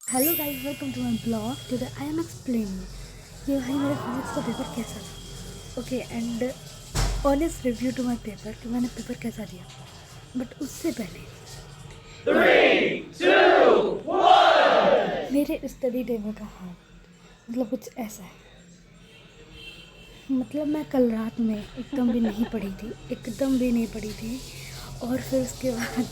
Hello guys, welcome to my blog. Today I am explaining कि भाई मेरा physics का पेपर कैसा था। Okay, and honest review to my paper कि मैंने पेपर कैसा दिया। बट उससे पहले 3, 2, 1 मेरे स्टडी टेबल का हाल मतलब कुछ ऐसा है। मतलब मैं कल रात में एकदम भी नहीं पढ़ी थी, एकदम भी नहीं पढ़ी थी। और फिर उसके बाद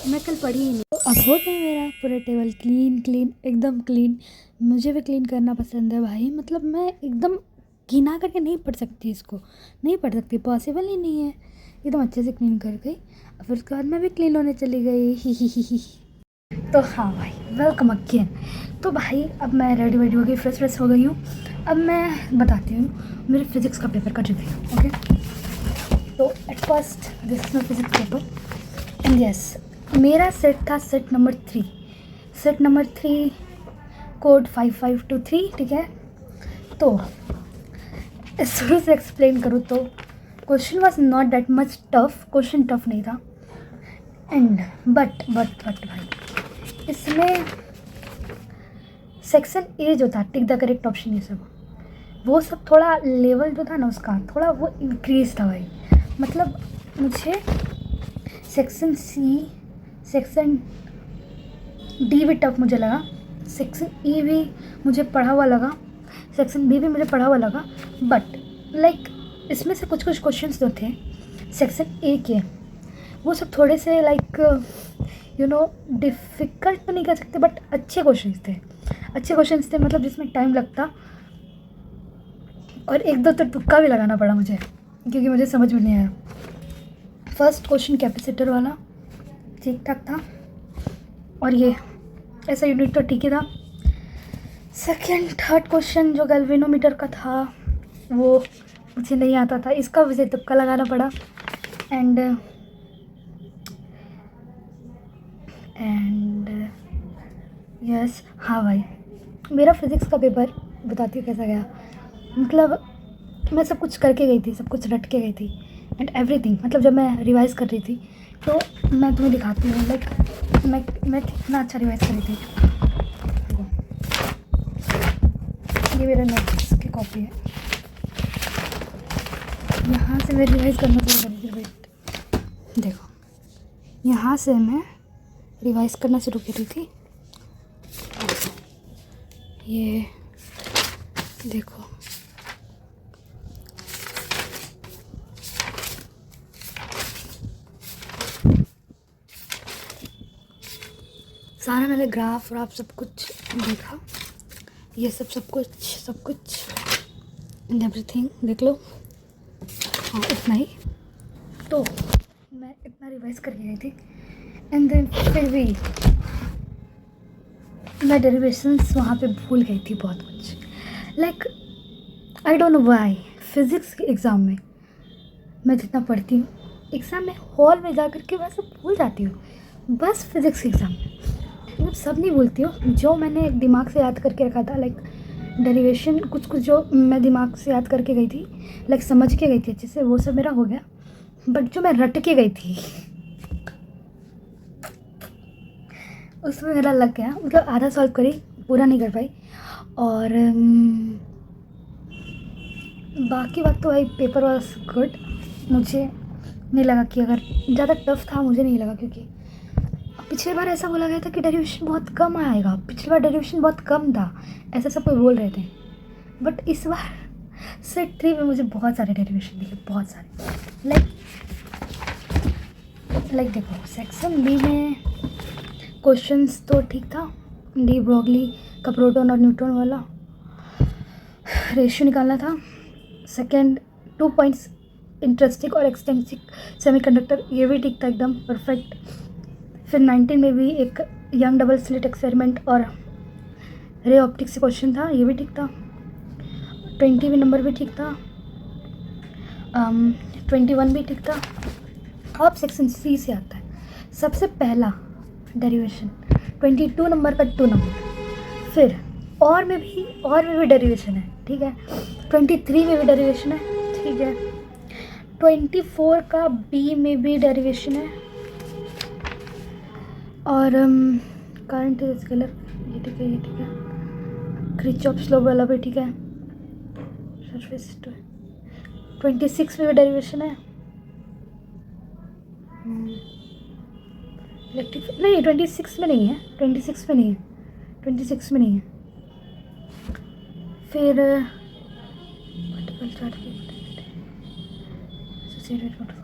मैं कल पढ़ी ही नहीं। तो अब हो गया मेरा पूरा टेबल क्लीन एकदम क्लीन। मुझे भी क्लीन करना पसंद है भाई। मतलब मैं एकदम घिना करके नहीं पढ़ सकती, इसको नहीं पढ़ सकती, पॉसिबल ही नहीं है। एकदम अच्छे से क्लीन कर गई, फिर उसके बाद मैं भी क्लीन होने चली गई। ही। तो हाँ भाई, वेलकम अगेन। तो भाई अब मैं रेडी वेडी हो गई, फ्रेश हो गई हूँ। अब मैं बताती हूँ मेरे फिज़िक्स का पेपर का रिव्यू। ओके, तो at first this is my physics paper and yes, मेरा सेट था सेट नंबर 3 कोड 5523। ठीक है, तो शुरू से एक्सप्लेन करूँ तो question was not that much tough. Question tough नहीं था एंड बट भाई इसमें सेक्शन ए जो था, टिक द करेक्ट ऑप्शन, ये सब वो सब थोड़ा लेवल जो था ना उसका थोड़ा वो इंक्रीज था भाई। मतलब मुझे सेक्शन सी, सेक्शन डी भी टफ मुझे लगा, सेक्शन ई भी मुझे पढ़ा हुआ लगा, सेक्शन बी भी मुझे पढ़ा हुआ लगा। बट इसमें से कुछ क्वेश्चंस जो थे सेक्शन ए के, वो सब थोड़े से डिफ़िकल्ट तो नहीं कह सकते, बट अच्छे क्वेश्चंस थे। मतलब जिसमें टाइम लगता और एक दो तो तुक्का भी लगाना पड़ा मुझे, क्योंकि मुझे समझ में नहीं आया। फर्स्ट क्वेश्चन कैपेसिटर वाला ठीक ठाक था, और ये ऐसा यूनिट तो ठीक ही था। सेकेंड थर्ड क्वेश्चन जो गैल्वेनोमीटर का था वो मुझे नहीं आता था, इसका मुझे तुक्का लगाना पड़ा। एंड यस, हाँ भाई, मेरा फिज़िक्स का पेपर बताती हूँ कैसा गया। मतलब मैं सब कुछ करके गई थी, सब कुछ रट के गई थी एंड एवरीथिंग। मतलब जब मैं रिवाइज़ कर रही थी तो मैं तुम्हें दिखाती हूँ मैं कितना अच्छा रिवाइज़ कर रही थी। ये मेरा नोट्स की कॉपी है, यहाँ से मैं रिवाइज़ करना शुरू कर रही थी। वेट, देखो, यहाँ से मैं रिवाइज़ करना शुरू कर रही थी। ये देखो, सारा मैंने ग्राफ सब कुछ देखा, ये सब कुछ एंड एवरीथिंग देख लो। हाँ, इतना ही। तो मैं इतना रिवाइज करके गई थी एंड देन फिर भी मैं डेरिवेशंस वहाँ पे भूल गई थी बहुत कुछ। I don't know why physics के एग्ज़ाम में मैं जितना पढ़ती हूँ, एग्ज़ाम में हॉल में जा कर के मैं सब भूल जाती हूँ। बस फिज़िक्स के एग्ज़ाम में मतलब सब नहीं भूलती हूँ, जो मैंने दिमाग से याद करके रखा था, डेरिवेशन कुछ जो मैं दिमाग से याद करके गई थी, समझ के गई थी अच्छे से, वो सब मेरा हो गया। बट जो मैं रट के गई थी उसमें मेरा लग गया। मतलब आधा सॉल्व करी, पूरा नहीं कर पाई। और बाकी बात तो भाई पेपर वॉज गुड। मुझे नहीं लगा कि अगर ज़्यादा टफ था, मुझे नहीं लगा, क्योंकि पिछली बार ऐसा बोला गया था कि डेरिवेशन बहुत कम आएगा, पिछली बार डेरिवेशन बहुत कम था, ऐसा सब कोई बोल रहे थे। बट इस बार सेट 3 में मुझे बहुत सारे डेरिवेशन दिखे, बहुत सारे। देखो, सेक्शन बी में क्वेश्चंस तो ठीक था। डी ब्रोगली का प्रोटॉन और न्यूट्रॉन वाला रेशियो निकालना था। सेकेंड 2 पॉइंट्स इंटरेस्टिंग और एक्सटेंसिक सेमीकंडक्टर, ये भी ठीक था, एकदम परफेक्ट। फिर 19 में भी एक यंग डबल स्लिट एक्सपेरिमेंट और रे ऑप्टिक्स से क्वेश्चन था, ये भी ठीक था। 20 भी नंबर भी ठीक था, 21 भी ठीक था। अब सेक्शन सी से आता है सबसे पहला डेरिवेशन, 22 नंबर का 2 नंबर। फिर और में भी डेरिवेशन है, ठीक है। 23 में भी डेरिवेशन है, ठीक है। 24 का बी में भी डेरिवेशन है, और करंट स्केलर ये ठीक है, ये ठीक है। क्रिचॉफ स्लो वाला भी ठीक है। सरफेस 26 में भी डेरिवेशन है। इलेक्ट्रिक नहीं, 26 में नहीं है, 26 में नहीं है, 26 में नहीं है। फिर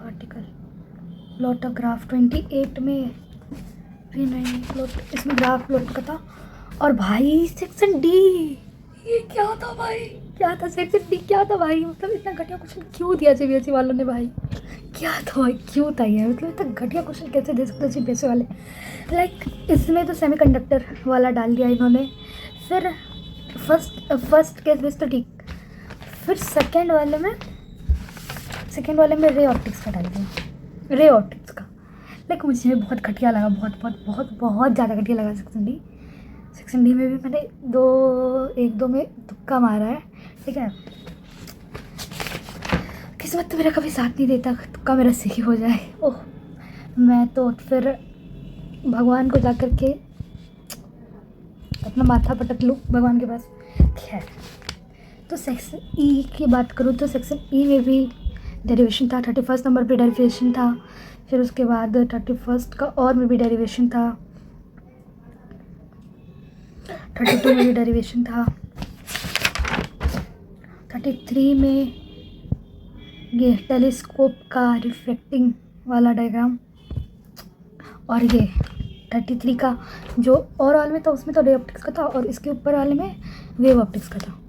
आर्टिकल प्लॉट ग्राफ 28 में भी नहीं, प्लॉट इसमें ग्राफ प्लॉट का था। और भाई सेक्शन डी, ये क्या था भाई, क्या था सेक्शन डी, क्या था भाई, मतलब इतना घटिया क्वेश्चन क्यों दिया सीबीएसई वालों ने भाई, क्या था भाई, क्यों था ये, मतलब इतना घटिया क्वेश्चन कैसे दे सकते सीबीएसई वाले। लाइक इसमें तो सेमीकंडक्टर वाला डाल दिया इन्होंने। फिर फर्स्ट केस बेस तो ठीक, फिर सेकंड वाले में रे ऑप्टिक्स का डाल दिया, रे ऑप्टिक्स का। लाइक मुझे बहुत घटिया लगा, बहुत ज़्यादा घटिया लगा सेक्शन डी में भी मैंने एक दो में तुक्का मारा है, ठीक है। किस्मत तो मेरा कभी साथ नहीं देता, तुक्का मेरा सही हो जाए। ओह, मैं तो फिर भगवान को जा कर के अपना माथा पटक लूँ भगवान के पास। खैर, तो सेक्शन ई की बात करूँ तो सेक्शन ई में भी डेरिवेशन था, 31 नंबर पे डेरिवेशन था। फिर उसके बाद 31 का और में भी डेरिवेशन था, 32 में भी डेरिवेशन था, 33 में ये टेलीस्कोप का रिफ्लेक्टिंग वाला डायग्राम, और ये 33 का जो और वाले में था उसमें तो रे ऑप्टिक्स का था, और इसके ऊपर वाले में वेव ऑप्टिक्स का था।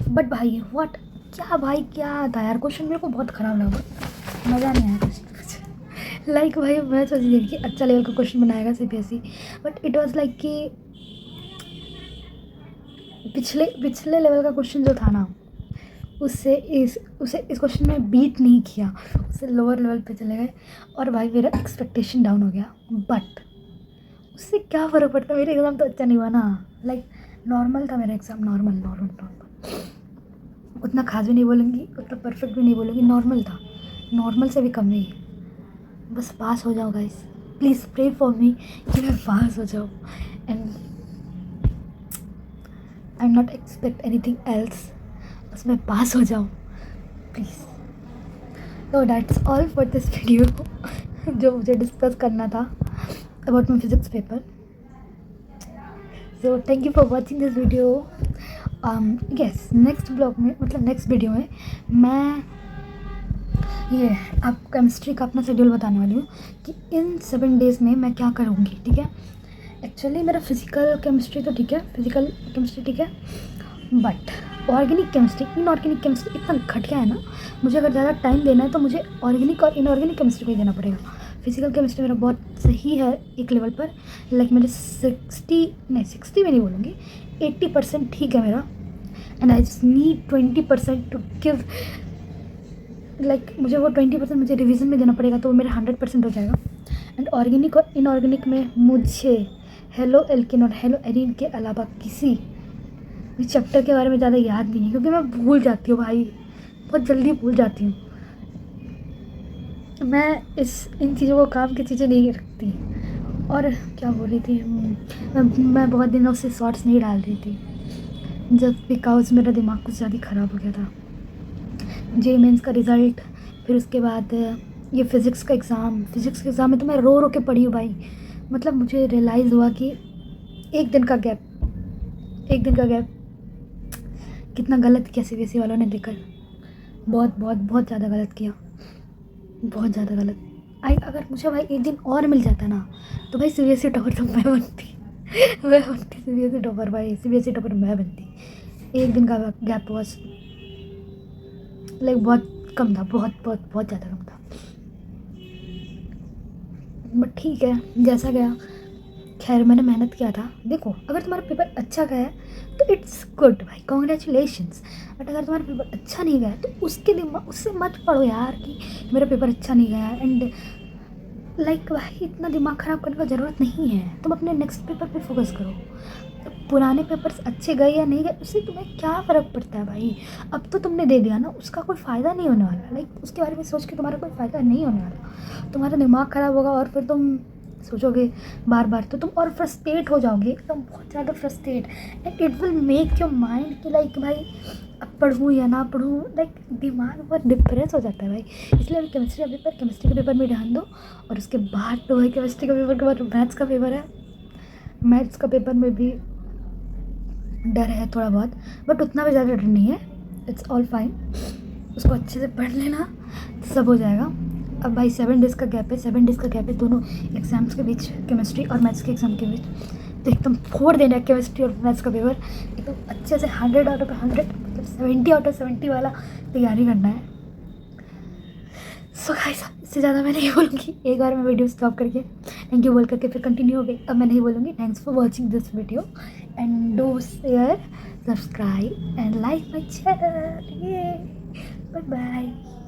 बट भाई व्हाट, क्या भाई क्या था यार, क्वेश्चन मेरे को बहुत ख़राब लगा, मज़ा नहीं आया कुछ। लाइक भाई मैं सोच रही थी कि अच्छा लेवल का क्वेश्चन बनाएगा CBSE, but it was like कि पिछले लेवल का क्वेश्चन जो था ना, उसे इस क्वेश्चन में बीट नहीं किया, उससे लोअर लेवल पे चले गए, और भाई मेरा एक्सपेक्टेशन डाउन हो गया। बट उससे क्या फ़र्क पड़ता, मेरा एग्ज़ाम तो अच्छा नहीं हुआ ना, लाइक नॉर्मल था मेरा एग्ज़ाम, नॉर्मल, उतना खास भी नहीं बोलूँगी, उतना परफेक्ट भी नहीं बोलूँगी, नॉर्मल था, नॉर्मल से भी कम नहीं। बस पास हो जाओ guys, please pray for me कि मैं पास हो जाऊँ, and I am not expect anything else, बस मैं पास हो जाऊँ प्लीज़। तो that's all for this video जो मुझे डिस्कस करना था about my physics paper. So thank you for watching this video. Yes, next blog में, मतलब नेक्स्ट वीडियो में मैं ये आप केमिस्ट्री का अपना शेड्यूल बताने वाली हूँ कि इन 7 डेज़ में मैं क्या करूँगी, ठीक है। एक्चुअली मेरा फिजिकल केमिस्ट्री तो ठीक है, फिजिकल केमिस्ट्री ठीक है, but organic chemistry, inorganic chemistry इतना घटिया है ना, मुझे अगर ज़्यादा टाइम देना है तो मुझे ऑर्गेनिक और इनऑर्गेनिक केमिस्ट्री को ही देना पड़ेगा। फिजिकल केमिस्ट्री मेरा बहुत सही है एक लेवल पर, लाइक मेरे 60 में नहीं बोलूँगी, 80% ठीक है मेरा, and I just need 20% to give, like मुझे वो 20% मुझे रिवीजन में देना पड़ेगा, तो वो मेरा 100% हो जाएगा। एंड ऑर्गेनिक और इनऑर्गेनिक में मुझे हेलो एल्केन और हेलो एरीन के अलावा किसी भी चैप्टर के बारे में ज़्यादा याद नहीं है, क्योंकि मैं भूल जाती हूँ भाई, बहुत जल्दी भूल जाती हूँ मैं, इन चीज़ों को काम की चीज़ें नहीं रखती। और क्या बोल रही थी, मैं बहुत दिनों से शॉर्ट्स नहीं डाल रही थी, जब बिकॉज मेरा दिमाग कुछ ज़्यादा ख़राब हो गया था। जे मेंस का रिज़ल्ट, फिर उसके बाद ये फिज़िक्स का एग्ज़ाम में तो मैं रो के पढ़ी हूँ भाई। मतलब मुझे रियलाइज़ हुआ कि एक दिन का गैप कितना गलत किया सीबीएसई वालों ने देकर, बहुत ज़्यादा गलत किया, बहुत ज़्यादा गलत। अगर मुझे भाई एक दिन और मिल जाता ना, तो भाई सीबीएसई टॉपर तो मैं बनती सीबीएसई टॉपर, भाई सीबीएसई टॉपर मैं बनती। एक दिन का गैप बस लाइक बहुत कम था, बहुत ज़्यादा कम था, बट ठीक है जैसा गया। खैर मैंने मेहनत किया था। देखो, अगर तुम्हारा पेपर अच्छा गया है तो इट्स गुड भाई, कॉन्ग्रेचुलेशंस। बट अगर तुम्हारा पेपर अच्छा नहीं गया तो उससे मत पढ़ो यार कि मेरा पेपर अच्छा नहीं गया, एंड लाइक भाई इतना दिमाग ख़राब करने का ज़रूरत नहीं है। तुम अपने नेक्स्ट पेपर पे फोकस करो। तो पुराने पेपर्स अच्छे गए या नहीं गए उससे तुम्हें क्या फ़र्क पड़ता है भाई, अब तो तुमने दे दिया ना, उसका कोई फ़ायदा नहीं होने वाला। लाइक उसके बारे में सोच के तुम्हारा कोई फ़ायदा नहीं होने वाला, तुम्हारा दिमाग ख़राब होगा और फिर तुम सोचोगे बार बार तो तुम और फ्रस्ट्रेट हो जाओगे, एकदम बहुत ज़्यादा frustrate, and it will make your mind कि लाइक भाई अब पढ़ूँ या ना पढ़ूँ, लाइक दिमाग बहुत डिप्रेस हो जाता है भाई। इसलिए अभी केमिस्ट्री के पेपर में ध्यान दो, और उसके बाद तो भाई केमिस्ट्री के पेपर के बाद मैथ्स का पेपर है। मैथ्स का पेपर में भी डर है थोड़ा बहुत, बट उतना भी ज़्यादा डर नहीं है, इट्स ऑल फाइन। उसको अच्छे से पढ़ लेना, सब हो जाएगा। अब भाई 7 डेज़ का गैप है, 7 डेज़ का गैप है दोनों एग्ज़ाम्स के बीच, केमिस्ट्री और मैथ्स के एग्ज़ाम के बीच। तो एकदम फोड़ देना है केमिस्ट्री और मैथ्स का पेपर, एकदम अच्छे से 100 आउट ऑफ 100, मतलब 70 आउट ऑफ 70 वाला तैयारी करना है। सो गाइस, इससे ज़्यादा मैं नहीं बोलूँगी। एक बार मैं वीडियो स्टॉप करके थैंक यू बोल करके फिर कंटिन्यू हो गई, अब मैं नहीं बोलूँगी। Thanks for watching this video and do share, subscribe and like my channel. Bye bye.